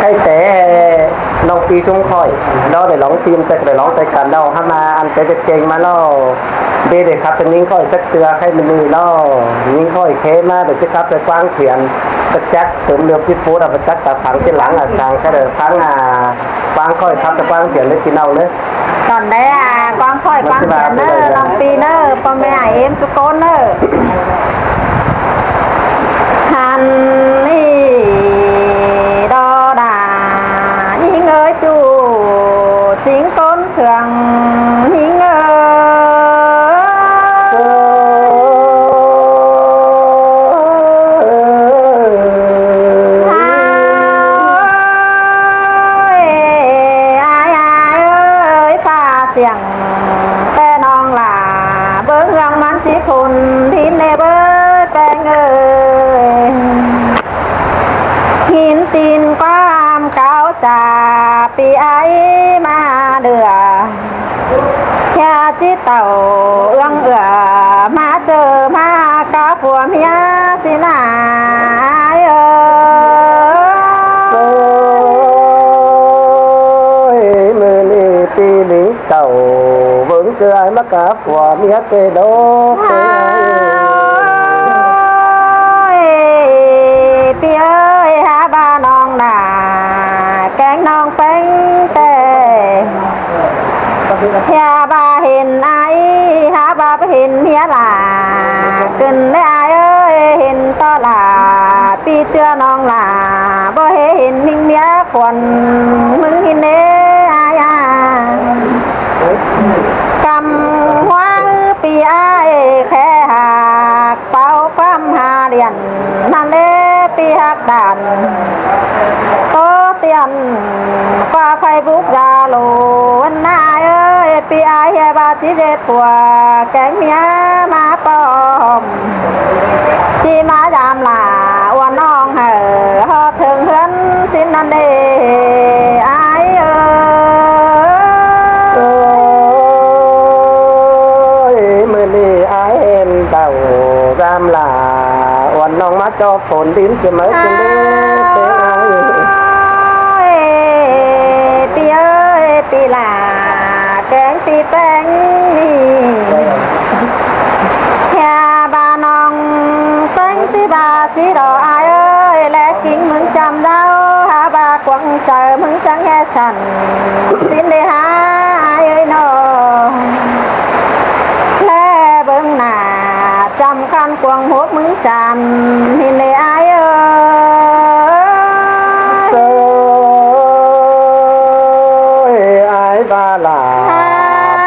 hay sẽ nông phi chung khỏi đó để lóng phim để lóng tay cả đâu ha mà ăn cái việc king mà nó bây để khắpเป็นนิ่งค่อยสักเตือให้มันนี่เนาะนิ่งค่อยเคมาเดี๋ยวจะขับไปกว้างเขียนประจักษ์เสริมเรือพิพูดประจักษ์แต่ฝังที่หลังทางแค่เดินฟังกว้างค่อยขับไปกว้างเขียนเลยกินเอาเลยตอนได้กว้างค่อยกว้างเขียนเนอลองปีเนอพ่อแม่เอ็มสุโกนเนอหันนี่ดอดายิ่งเอ้ยจูจิงก้นเถื่องยิ่งเอ้เสียงแต่น้องหล่าเบิ้งยังมันสิคุณทินเนเบิ้งแปงเอ้ยหินตีนความเก่าจ่าปีไอมาเดือแค่จิตเต่าเอื้องเอื้อมาเจอมากับผัวเมียสินาเอ้ปีหลิงเต่าเบิ้งเจอไอ้มะกาผัวเมียเกโดเปีเอ้ยหาบ้าน้องหน่าแกงน้องเป็นแต่หาบ้าเห็นไอ้หาบ้าไปเห็นเมียหล่าขึ้นได้เอ้ยเห็นต่อหล่าปีเชื่อน้องหล่าบ่เห็นมิงเมียคนมึงเห็นเด้กำหัวปีไอ้แค่หักเป่าความหาเรียนนั่นเด้ปีหักด่านโตเตียนฟ้าไฟบุกยาโลวันหน้าเอ้ยปีไอ้เฮบาจิเจตัวแกงเมียมาปอมที่มายามหลาวันน้องเหอฮอถึงเฮือนสิ้นนั่นเด้ไอ้เอ้เต่าจามหลาวันน้องมาจอฝนดินเสมอจนได้เป็นไงปีเอ้ยปีหลาแกงปีแป้งนี่แค่บาน้องแป้งสีบาสีดอกอายเอ้ยและกิ่งมึงจำเดาหาบากวังเจอมึงจังแค่ฉันสิ้นได้หาเอ้ยน้องเบิ้งหน้าจำคันกวงหัวมึงจำหินเลยไอ้เอ้ยไอ้บาลา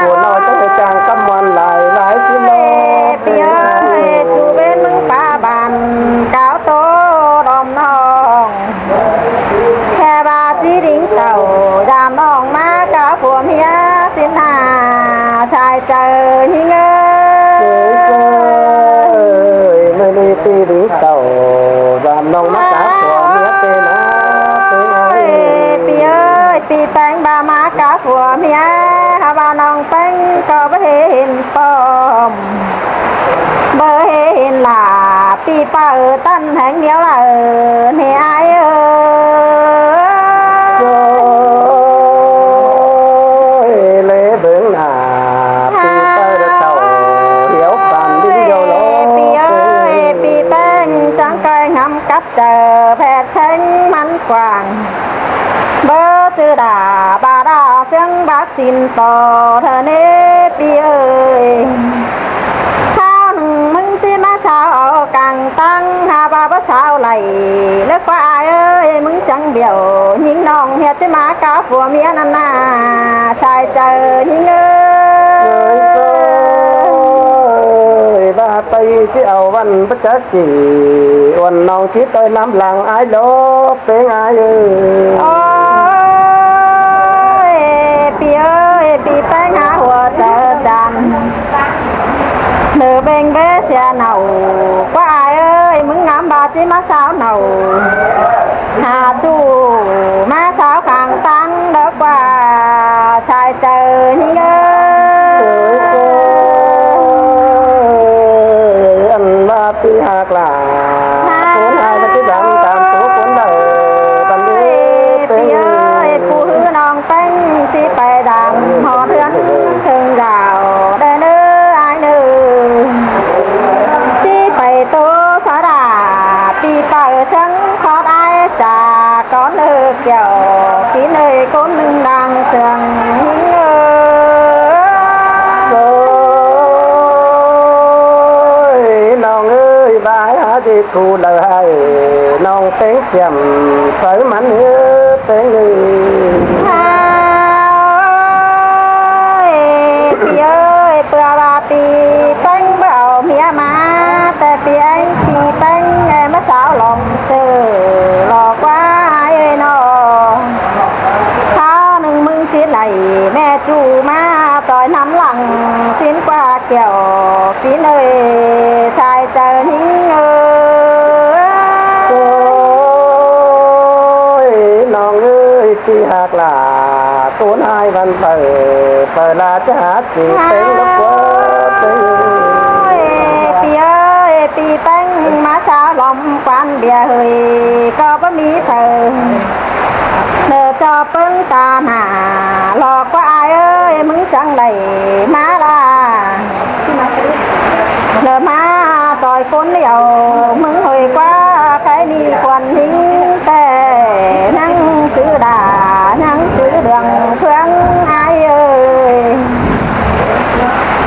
ปวดเราจะไปจางกำวันหลายสิโลเปียจูเบนมึงป้าบันเก้าโตดอมน้องแค่บาจีดิ่งเต่ายามน้องมากับผัวเมียสินหาชายเจอหิงเอ้ไม่ได้ปีหลิงเต่าจามน้องมะกาผัวเมียเตนะปีเอ้ยปีแป้งบามากาผัวเมียหาบาน้องแป้งก็บ่เห็นปอมบ่เห็นหล่าปีป้าตั้นแห่งเดียวล่ะเฮ้ไอ้เอ้ยเลยเบิ่งหน้าปีเตอร์เต่าเดี๋ยวปั่นดิ้นโยโลปีเอ้ยปีแป้งจังไก่งำกับเจอแพทย์เช้งมันกว้างเบอร์จือด่าบาดาเสียงบักสินต่อเธอเนปีเอ้ยข้าวมึงสิมาเช้ากลางตั้งหาบาบ่เช้าไหลเลิกว่าเอ้ยมึงจังเดี่ยวยิงน้องเฮ็ดสิมากับผัวเมียนั่นน่ะชายเจอยิงเอ้ยบาไปที่เอาวันประจักษ์จีวันน้องคิดต้อยน้ำหลังไอ้โลเป็นไงโอ้ยปีเอ้ยปีแป้งหาหัวเจอจันเนื้อเบ่งเบสเสียเหนาว่าเอ้ยมึงงามบาจิมาสาวเหนาหาจูมาสาวข้างตั้งเด็กว่าชายเจอหิงเอ้อันมาปีหากลาคนหายมาที่ดังตามตัวคนเดินปันดีเป็น kiểu tí nơi con nâng đang sườn rồi nong ơi bái há đi thu lời nong tiếng xiêm tới mắn hứa tiếng người Pì ơi bữa bà pì bánh bảo mía máแต่pì anh pì bánh em mất sao lòng từ lò quá ai ơi nó thao nâng mưng xin này mẹ chú má tỏi nắm lặng xin qua kiểu phí nơi xài chờ những rồi nong ơi thì hạt là tốn hai văn phở là cha hát thì tiếng lúc quá Pì ơi pì bánh má sao lòng quan bia hơi có bấm mi thờ nợ cho bưng ta hà lò qua ai ơi mừng chẳng đầy má la nợ má tỏi cuốn liều mừng hồi qua cái đi quần hình tè năng chữ đà năng chữ đường phương ai ơi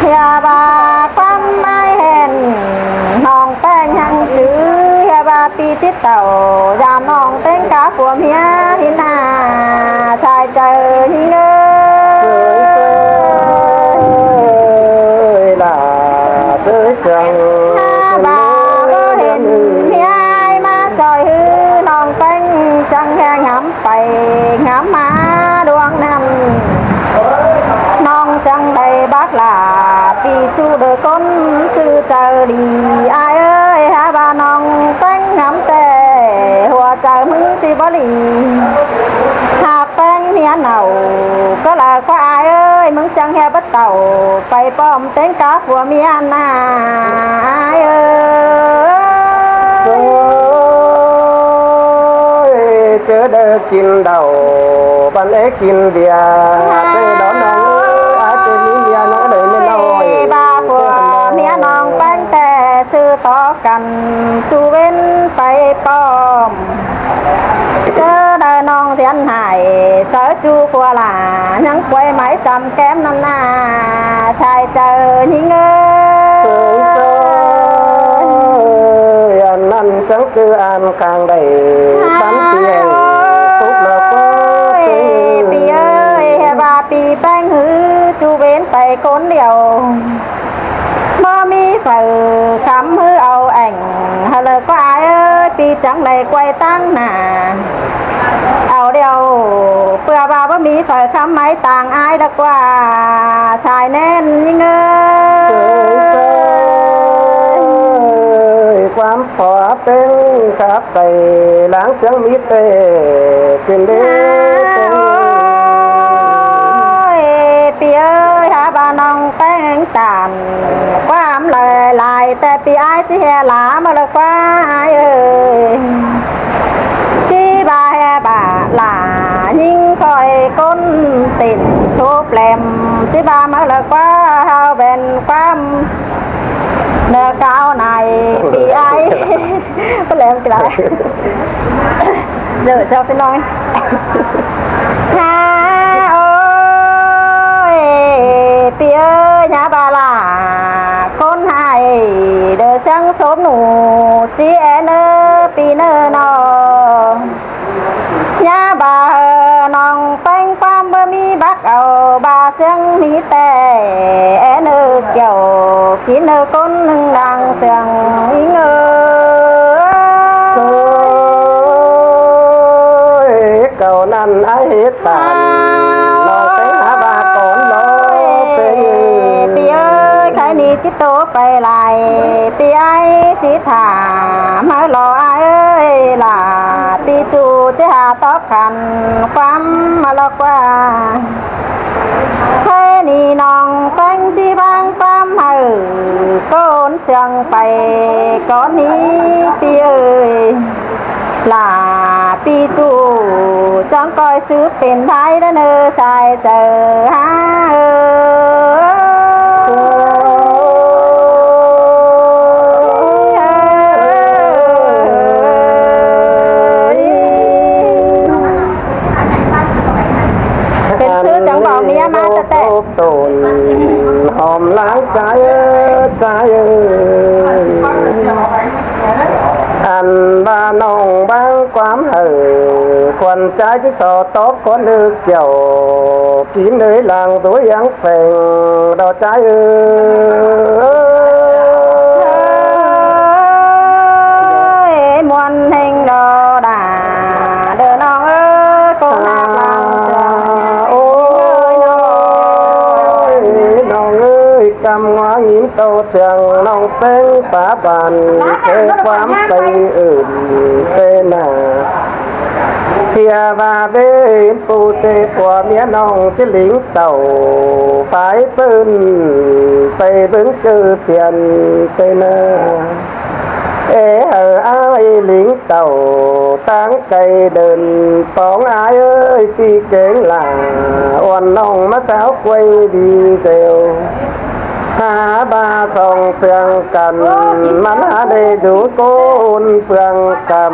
nhà bà quan ai hèn nòng tên hăng chữ nhà bà pi tiết tàu ra nòng tên cá của mía hin hà xài trời hin ơi là tới sương bà có hình mía ai mà trời hư nòng tên chẳng nghe ngắm phải ngắm má đoan năm non chẳng đầy bác là vì chú đời con sư chờ đi ai ơi hai bà non tánh ngắm tề hòa trời mừng thì bó lì hạt tánh mía nào có là có ai ơi mừng chẳng hề bắt tàu phải bom tên cá của mía na ai ơi chớ đỡ kín đầu bạn ấy kín bia chớ đó nó trên những bia nó đợi lên nồi ba của mía non bánh tè sư to cần chú bên phải bom chớ đời non thiên hải sở chú của là nhắn quay máy trăm kém năm na xài chờ những sương sơi ăn trắng cứ ăn càng đầy bắn tiền phút là quá Pì ơi bà pì bánh hư chú bên phải cốn điều mơ mi phở khám hư âu ảnh hà lời có ai ơi pì chẳng này quay tăng nà ảo điều bữa bà bơ mi phở khám máy tàng ai đã qua xài nên nhưng trời ơi quán phỏ tên khắp tay láng trắng mít tê kinh đế Pì ơi hả bà nong tên tàn qua lời lạiแต่pì ai chỉ hè lá mà là qua ai ơi chi bà hè bà là nhưng khỏi con tình số lem chi bà mà là qua hao bền qua nợ cao này pì ai có lem cái lại giờ cho cái nói pì ơi nhà bà là con hai đời sáng sớm nụ chỉ nơ pì nơ nó nhà bà nòng bánh quam bơ mi bác ầu bà sáng mi tè nơ kiểu kín nơ con đang sương ơi cầu năn ai hết tàn lo tới hả bà còn lo pì ơi khai ni chỉ tố phải lại pì ai chỉ thả mới lo ai ơi là pì chú chỉ hà tóc khăn quắm mà lo qua khai ni nòng bánh chỉ băng quắm hừ con sương phải con ni pì ơi là pi tu chẳng coi sựเป็นไทยđó nơ xài chờ ha กตูนหอมล้างใจใจอันบ้านน้องบางความเห่อควรใจที่สอตบคนนึกเกี่ยวกินเลยหลังตัวยังเฟ่งดอกใจมวนเฮงดอดาเดินน้องเอ้ยโกนาลางเสือ โอ้ยน้องเอ้ยกำหัวหินโตเชียงน้องเป็นป่าบานเทความไปอื่นเป็นหน้าเทียบาเบนปูเตผัวเมียน้องจะหลิงเต่าฝ่ายปืนไปเบิ่งเจอเปลี่ยนไปหน้าเอออ้ายหลิงเต่าตั้งใจเดินปองอายเอ้ยตีเก่งหล่าอ่อนน้องมาสาวควยดีเซลหาบาส่องเชียงกันมันหาได้ดูโกนเฟืองกำ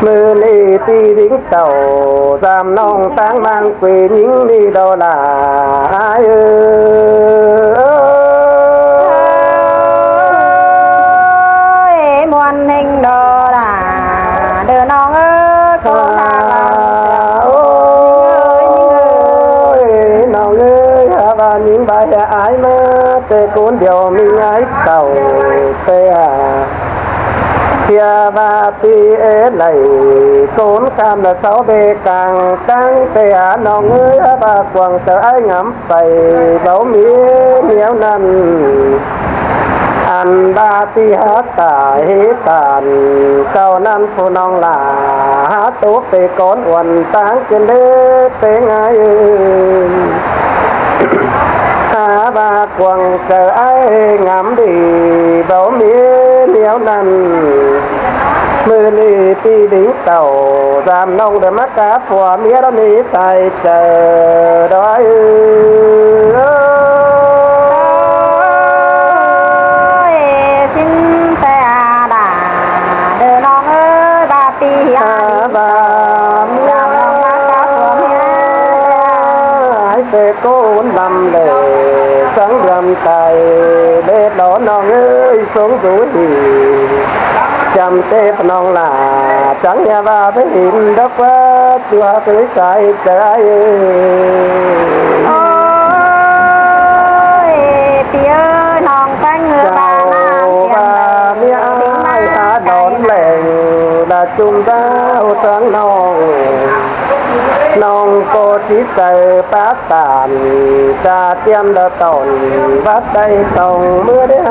มือนี่ตีดิ้งเต่าจำน้องตั้งมันกวีหญิงนี่ดอลาอายเอ้ย มวนเฮงดอดาเดินน้องเอ้ยโกนาลางเสือ โอ้ยน้องเอ้ยหาบ้านหญิงใบอายมาแต่คนเดียวมีไงเต่าเตียเทียบาปีเอ็ดไหลโกนคำละเสาเบกังตั้งเตียน้องเอ้ยหาบากวางเจอไอ้งำไปเบามีเหนียวนั้นอันบาติหาตาเหตานเก้านั้นผู้น้องลาหาตัวไปก้อนอ้วนต่างกันเด้อเป็นไงหาบากวางเจอไอ้งำดีเบามีเหนียวนั้นมือนี่ตีดิ้งเต่าจำน้องเดิมกาผัวเมียเรานี้ใส่เจอดอยสินแต่อาดาเดินน้องเอ้ยบาปีอา หา ดี บาเมีย ยามน้องมากาผัวเมีย ให้เตโกนลำเลยสังเดือมใจเด็ดดอนน้องเอ้ยสงสุหีจำเต้พน้องลาจังอย่าว่าไปหินดอกว่าตัวเคยใส่ใจ โอ้ยปีเอ้ยน้องแป้งเงือ เจ้า บาน้ำเสียง ว่าเมียไอ้หาดอนแหล่งดาจุ่มดาวทั้งน้องน้องโกที่เจอปาตานจะเตรียมดาตอนบัดได้ส่งเมื่อได้ห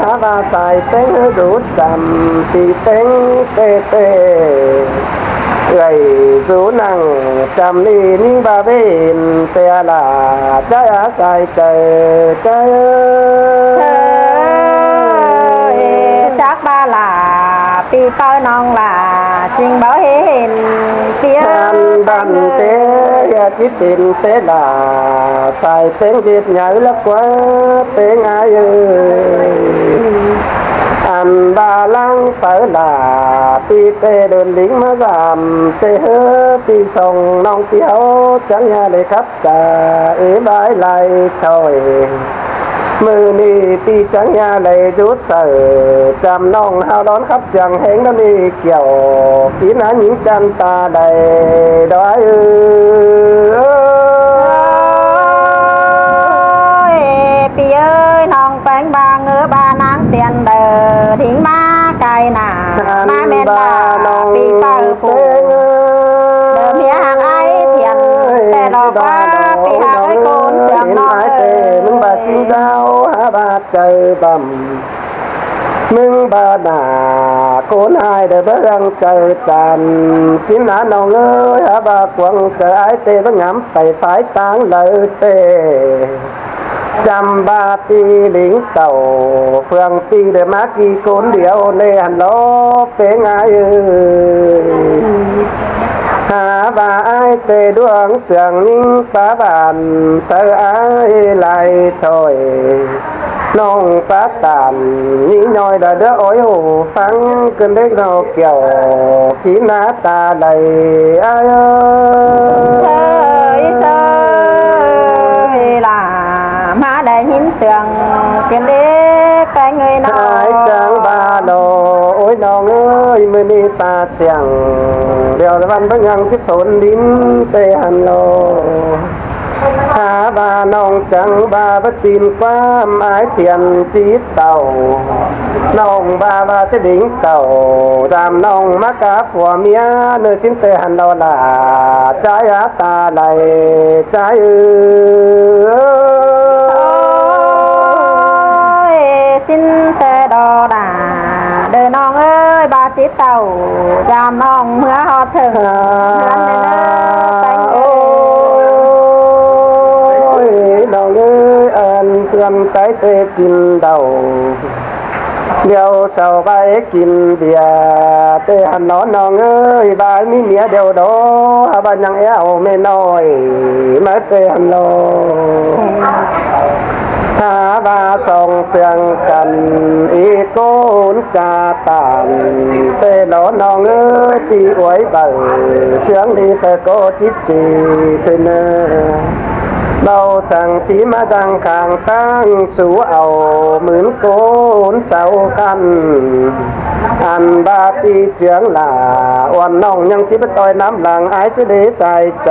าบาใส่เต็งดูจำตีเต็งเตเตเอ้ยสูนังจำนี่นิ่งบาเบนเตียลาใจอาศัยเจอใจ เอ้ยจักบาลาปีเป้าน้องลาจริงบ่เห็นปีเอ้ อัน ย ดันเตยาจิตตินเตดาใส่เต็งเดียดใหญ่ละกว่าเต็งอายอันบาลังเสือลาปีเตเดินลิงมาสามเตเฮปีส่งน้องเปียวจังยาเลยครับจะบายไหลถอยมือนี่ปีจังยาเลยจุดเสือจำน้องเฮาร้อนครับจังแหงน้ำนี่เกี่ยวกินหญิงจันตาใดดอยปีเอ้ยน้องแป้งบาเงือบานางเตียนเดอทิ้งมาไกลหนามาเมนบาปีเป้าผูเดิมเมียหางไอเทียนแต่ดอกว่าปีหางไอโกนเสียงน้อง เตมึงบาดจริงเจ้าหาบาดใจบำมึงบาดาโกนหายได้เบิ่งเจอจันชิ้นหนาน้องเอ้ยหาบาดวงเจอไอเตบ่งำไปฝ่ายต่างเลยเตจำบาปีหลิงเต่าเฟืองปีเดมากี่คนเดียวในหันล้อเป็นไงหาบาไอเตดวงเสียงนิ่งป้าบานเสือไอไหลถอยน้องป้าตานนี่น้อยเด้อโอ้ยฟังกันเด็กเราเกี่ยวขีหน้าตาใดไอ้ เชยเชย sườn tiền đi cái người nào ai chẳng ba đồ ôiน้องเอ้ยมื้อนี้ตาเสียงเดี๋ยววันพยังที่ฝนลิ้นเตหันโลหาบาน้องจังบาบตีนความหมายเทียนจีตเต่าน้องบาบาจะดิ่งเต่าตามน้องมากาผัวเมียเนื้อชิ้นเตหันโลลาใจอาตาไหลใจxin xe đò đà đời non ơi ba chiếc tàu giam non mưa hót thường ôiน้องเอ้ยอันเพื่อนไก่เตกินเดาเดี๋ยวเสาร์ไปกินเบียร์เตหันนอนน้องเอ้ยบายมีเมียเดียวดอบ้านยังเอวไม่น้อยมาเตหันโลหาบาส่งเสียงกันอีโกนจาตานเตหลอน้องเอ้ยปีอวยเบิ่งเสียงดีแต่ก็จิตจีเตเนอเราจังจีมาจังคางตั้งสู่เอาเหมือนโกนเสากันอันบาตีเจียงหล่าวันน้องยังที่ไปต่อยน้ำหลังไอ้สิเดใส่ใจ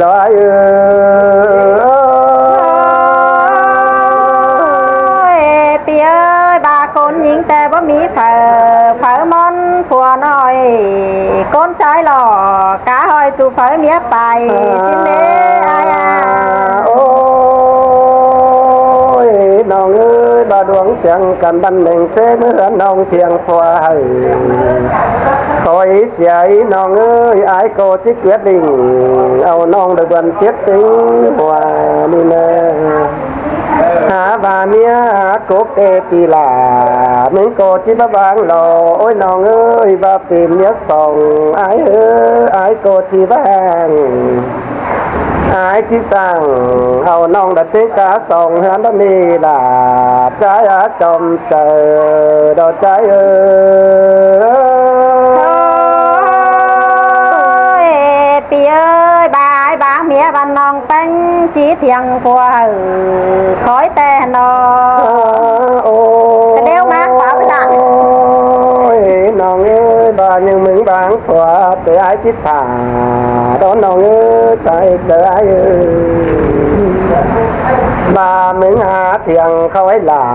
ร้อยปีเอ้ยบาคนหญิงแต่ว่ามีเผอมอนผัวน้อยก้นใจหล่อกาหอยสู่เผอเมียไปสิ้นเด้อายาโอ้ยน้องเอ้ยบาดวงเสียงกันบันเด่งเสเมื่อน้องเทียงฟ้าคอยเสียน้องเอ้ยไอ้โกจิกเวดดิ่งเอาน้องเดือนเจ็ดติ้งหัวนี่นะหาบาเมียโกเตปีลาเหมือนโกจิบบางหล่อโอ้ยน้องเอ้ยบาปีเมียส่งไอ้เอ้ยไอ้โกจิบางไอ้ที่สั่งเอาน้องดัดเต็งกาส่งเฮือนดันี่ล่ะใจอาจอมเจอดอกใจเอ้ยปีเอ้ยบายบางเมียบ้านน้องเป็นจีเทียงผัวคอยแต่นอเดี๋ยวมาขวาไปดังน้องเอ้ยบ้านยังมึงบางผัวแต่ไอ้จิตตาดอนน้องเอ้ยใจเจอไอ้เอ้ยบ้ามึงหาเทียงเขาไว้หล่า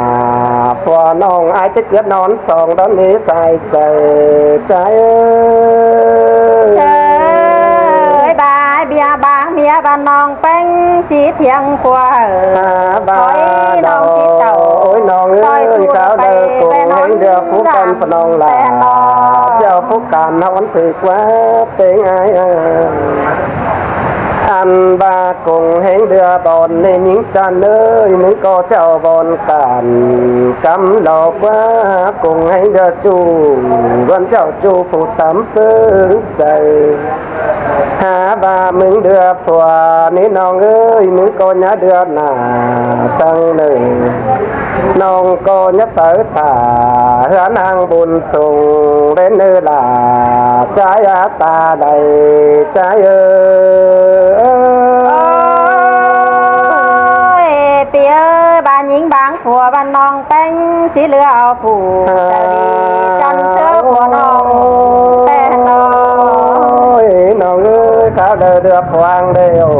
ผัวน้องไอ้จะเกิดนอนสองดอนนี้ใส่ใจใจเอ้ยบายเบียบางเมียบ้านน้องเป็นจีเทียงผัวบ้าน้องที่เต่าโอ้ยน้องเอ้ยเขาเดินกงให้เดือฟุกกันพนองหล่าเจ้าฟุกกันนอนถือกว่าเป็นไงอันบากงแห่งเดือบอนในนิ้งจันเอ้ยมึงก็เจ้าบอนกันกำหลอกว่ากงแห่งเดือจูวันเจ้าจูฝูตำเปิ้งใจหาบามึงเดือผัวนี่น้องเอ้ยมึงก็ญาเดือหน้าจังเลยน้องก็ญาเปิดตาเฮือนางบุญส่งเล่นเนื้อลาใจอาตาใดใจเอ้ยปีเอ้ยบ้านหญิงบางผัวบ้านน้องเป็นสีเหลือเอาผู้จะดีจันเสื้อผัวน้องแต่น้องน้องเอ้ยข้าวเดือดฟางเดียว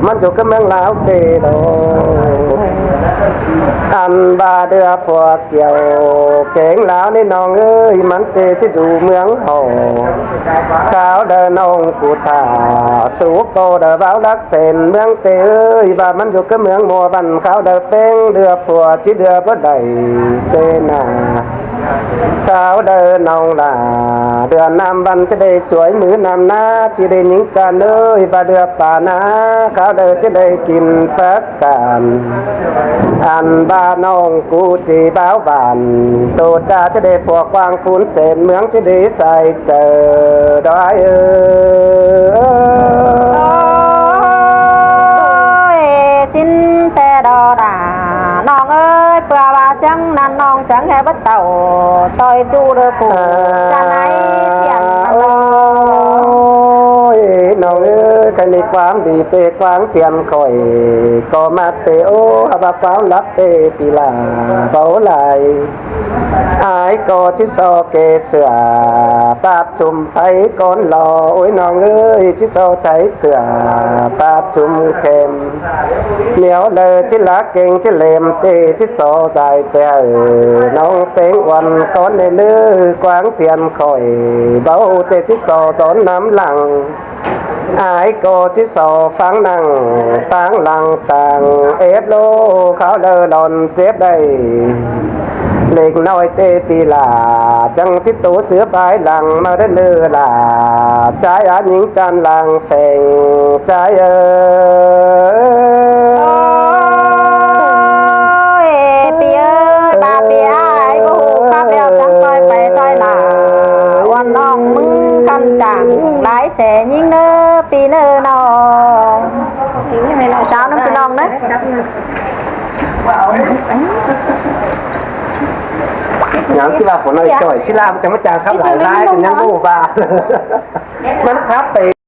มันอยู่กับเมืองลาวเดียวอันบาเดือฝัวเกี่ยวเก่งแล้วนี่น้องเอ้ยมันเตจะอยู่เมืองหอข้าวเดินน้องกูตาสูบโตเดือบ้ารักเส้นเมืองเตเอ้ยบามันอยู่กับเมืองมัวบันข้าวเดือเป้งเดือฝัวจิเดือบ่ได้เตนาข้าวเดินน้องลาเดือนน้ำบันจะได้สวยมือนำหน้าจิได้หญิงจันเอ้ยบาเดือป่านาข้าวเดินจะได้กินฟักกันอันบ้านน้องกูจีบ้าวบานโตจ้าจะได้พวกวางคูนเศษเมืองจะได้ใส่เจอดอยxinแต่ดอดาน้องเอ้ยเปล่าว่าจังนั้นน้องจังแค่บัดเต่าต่อยจูเดือปูจะไหนเสียนน้องน้องเอ้ ใครมีความดีเตะกวางเตียนคอยก็มาเตโอฮับฟ้าลับเตปีลาเบาไหลอายก็ชิโซเกเสือปาดชุมไฟก้อนรอโอ้ยน้องเอ้ยชิโซไทยเสือปาดชุมเข็มเหนียวเลยชิลาเก่งชิเลมเตชิโซใจเปอน้องเต็งวันก้อนในเนื้อกวางเตียนคอยเบาเตชิโซตอนน้ำหลังอายโกที่สอฟังนั่งต่างหลังต่างเอฟโลเขาเดินหลอนเจ็บได้เล็กน้อยเตปีลาจังทิตูเสือปลายหลังมาได้เนื้อลาใจอาหญิงจันลางแฝงใจปีเอ้ยบาปีอ้ายบ่ฮู้ข้าเดียวจังต้อยไปต้อยหลาวันน้องมึงคำจังหลายแสนยิ่งเน้อปีเน้อน้องเช้าน้ำพี่น้องนะ อย่างที่ว่าฝนน้อยจ่อยชิลามันจะมาจางครับหลายร้ายกันยังบูบามันครับไป